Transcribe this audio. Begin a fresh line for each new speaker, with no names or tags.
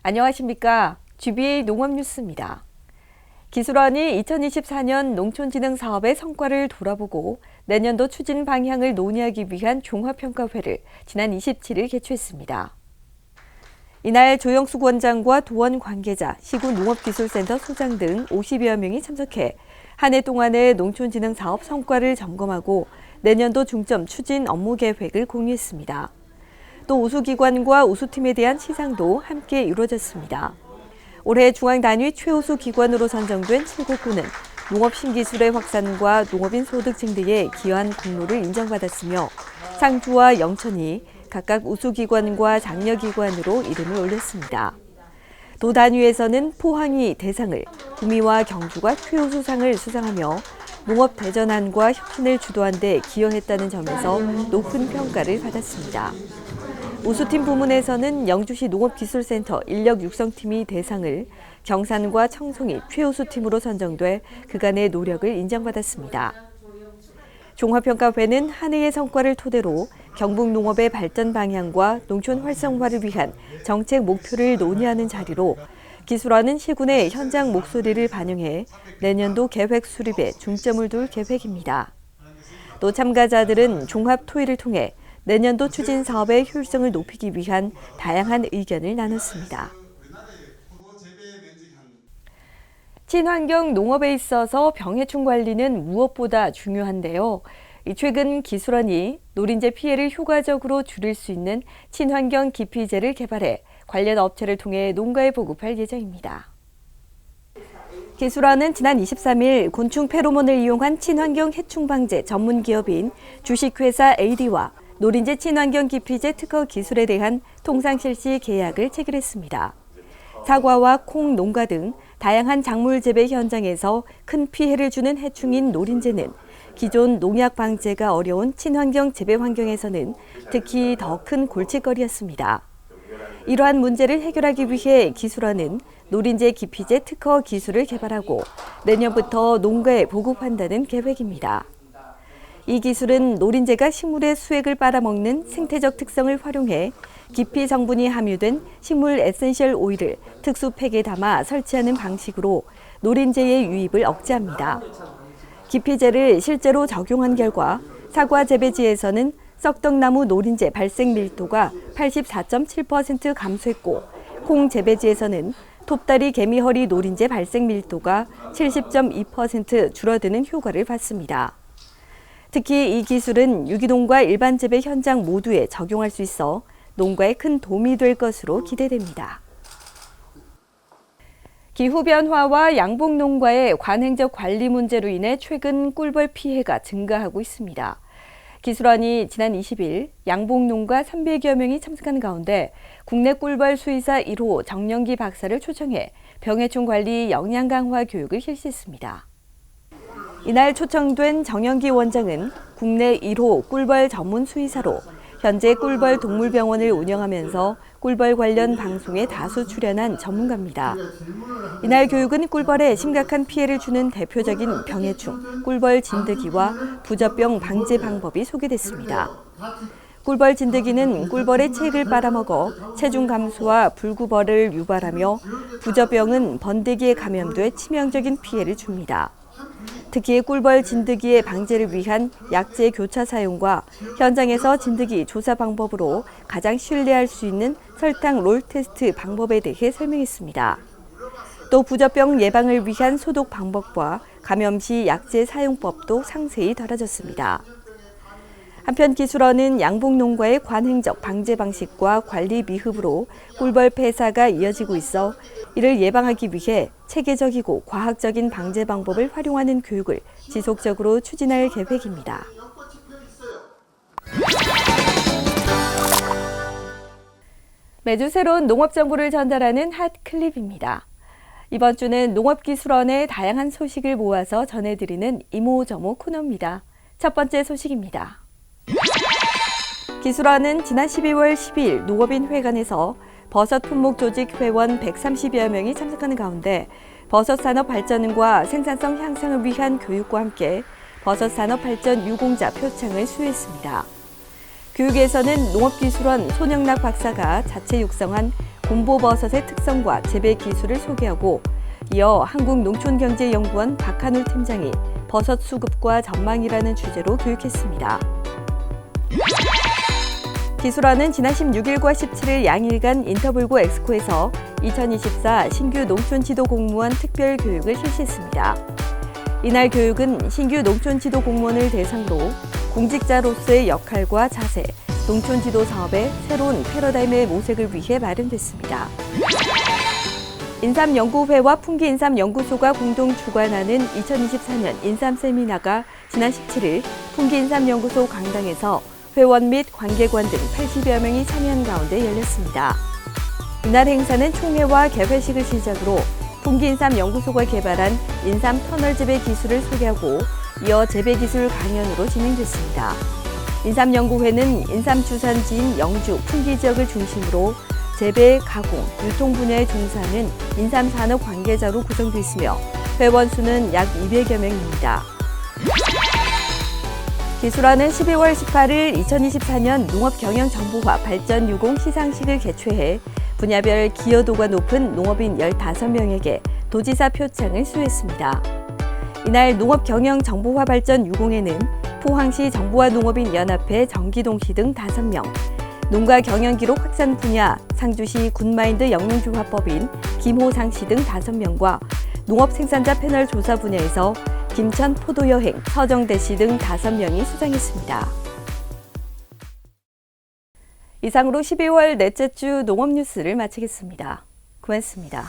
안녕하십니까. GBA 농업뉴스입니다. 기술원이 2024년 농촌진흥 사업의 성과를 돌아보고 내년도 추진 방향을 논의하기 위한 종합평가회를 지난 27일 개최했습니다. 이날 조영숙 원장과 도원 관계자, 시군 농업기술센터 소장 등 50여 명이 참석해 한 해 동안의 농촌진흥 사업 성과를 점검하고 내년도 중점 추진 업무 계획을 공유했습니다. 또 우수기관과 우수팀에 대한 시상도 함께 이루어졌습니다. 올해 중앙단위 최우수 기관으로 선정된 7곳군은 농업 신기술의 확산과 농업인 소득 증대에 기여한 공로를 인정받았으며 상주와 영천이 각각 우수기관과 장려기관으로 이름을 올렸습니다. 도 단위에서는 포항이 대상을, 구미와 경주가 최우수상을 수상하며 농업 대전환과 혁신을 주도한 데 기여했다는 점에서 높은 평가를 받았습니다. 우수팀 부문에서는 영주시 농업기술센터 인력육성팀이 대상을, 경산과 청송이 최우수팀으로 선정돼 그간의 노력을 인정받았습니다. 종합평가회는 한 해의 성과를 토대로 경북 농업의 발전 방향과 농촌 활성화를 위한 정책 목표를 논의하는 자리로 기술원은 시군의 현장 목소리를 반영해 내년도 계획 수립에 중점을 둘 계획입니다. 또 참가자들은 종합 토의를 통해 내년도 추진 사업의 효율성을 높이기 위한 다양한 의견을 나눴습니다. 친환경 농업에 있어서 병해충 관리는 무엇보다 중요한데요. 최근 기술원이 노린재 피해를 효과적으로 줄일 수 있는 친환경 기피제를 개발해 관련 업체를 통해 농가에 보급할 예정입니다. 기술원은 지난 23일 곤충 페로몬을 이용한 친환경 해충 방제 전문 기업인 주식회사 AD와 노린재 친환경 기피제 특허 기술에 대한 통상 실시 계약을 체결했습니다. 사과와 콩 농가 등 다양한 작물 재배 현장에서 큰 피해를 주는 해충인 노린재는 기존 농약 방제가 어려운 친환경 재배 환경에서는 특히 더 큰 골칫거리였습니다. 이러한 문제를 해결하기 위해 기술원은 노린재 기피제 특허 기술을 개발하고 내년부터 농가에 보급한다는 계획입니다. 이 기술은 노린재가 식물의 수액을 빨아먹는 생태적 특성을 활용해 기피 성분이 함유된 식물 에센셜 오일을 특수 팩에 담아 설치하는 방식으로 노린재의 유입을 억제합니다. 기피제를 실제로 적용한 결과 사과 재배지에서는 썩떡나무 노린재 발생 밀도가 84.7% 감소했고 콩 재배지에서는 톱다리 개미허리 노린재 발생 밀도가 70.2% 줄어드는 효과를 봤습니다. 특히 이 기술은 유기농과 일반 재배 현장 모두에 적용할 수 있어 농가에 큰 도움이 될 것으로 기대됩니다. 기후변화와 양봉농가의 관행적 관리 문제로 인해 최근 꿀벌 피해가 증가하고 있습니다. 기술원이 지난 20일 양봉농가 300여 명이 참석한 가운데 국내 꿀벌 수의사 1호 정영기 박사를 초청해 병해충 관리 역량 강화 교육을 실시했습니다. 이날 초청된 정영기 원장은 국내 1호 꿀벌 전문 수의사로 현재 꿀벌 동물병원을 운영하면서 꿀벌 관련 방송에 다수 출연한 전문가입니다. 이날 교육은 꿀벌에 심각한 피해를 주는 대표적인 병해충, 꿀벌 진드기와 부적병 방제 방법이 소개됐습니다. 꿀벌 진드기는 꿀벌의 체액을 빨아먹어 체중 감소와 불구벌을 유발하며 부적병은 번데기에 감염돼 치명적인 피해를 줍니다. 특히 꿀벌 진드기의 방제를 위한 약제 교차 사용과 현장에서 진드기 조사 방법으로 가장 신뢰할 수 있는 설탕 롤 테스트 방법에 대해 설명했습니다. 또 부적병 예방을 위한 소독 방법과 감염 시 약제 사용법도 상세히 다뤄졌습니다. 한편 기술원은 양봉농가의 관행적 방제 방식과 관리 미흡으로 꿀벌 폐사가 이어지고 있어 이를 예방하기 위해 체계적이고 과학적인 방제 방법을 활용하는 교육을 지속적으로 추진할 계획입니다. 매주 새로운 농업 정보를 전달하는 핫클립입니다. 이번 주는 농업기술원의 다양한 소식을 모아서 전해드리는 이모저모 코너입니다. 첫 번째 소식입니다. 기술원은 지난 12월 12일 농업인 회관에서 버섯 품목 조직 회원 130여 명이 참석하는 가운데 버섯 산업 발전과 생산성 향상을 위한 교육과 함께 버섯 산업 발전 유공자 표창을 수여했습니다. 교육에서는 농업기술원 손영락 박사가 자체 육성한 곰보버섯의 특성과 재배 기술을 소개하고 이어 한국농촌경제연구원 박한울 팀장이 버섯 수급과 전망이라는 주제로 교육했습니다. 기술원은 지난 16일과 17일 양일간 인터블고 엑스코에서 2024 신규 농촌지도 공무원 특별 교육을 실시했습니다. 이날 교육은 신규 농촌지도 공무원을 대상으로 공직자로서의 역할과 자세, 농촌지도 사업의 새로운 패러다임의 모색을 위해 마련됐습니다. 인삼연구회와 풍기인삼연구소가 공동 주관하는 2024년 인삼세미나가 지난 17일 풍기인삼연구소 강당에서 회원 및 관계관 등 80여 명이 참여한 가운데 열렸습니다. 이날 행사는 총회와 개회식을 시작으로 풍기인삼연구소가 개발한 인삼 터널 재배 기술을 소개하고 이어 재배 기술 강연으로 진행됐습니다. 인삼연구회는 인삼주산지인 영주, 풍기 지역을 중심으로 재배, 가공, 유통 분야에 종사하는 인삼산업 관계자로 구성되어 있으며 회원 수는 약 200여 명입니다. 기술원은 12월 18일 2024년 농업경영정보화 발전60 시상식을 개최해 분야별 기여도가 높은 농업인 15명에게 도지사 표창을 수여했습니다. 이날 농업경영정보화 발전60에는 포항시 정보화 농업인 연합회 정기동시 등 5명, 농가 경영기록 확산 분야 상주시 굿마인드 영농조합법인 김호상씨 등 5명과 농업생산자 패널 조사 분야에서 김천 포도여행 서정대씨 등 5명이 수상했습니다. 이상으로 12월 넷째 주 농업뉴스를 마치겠습니다. 고맙습니다.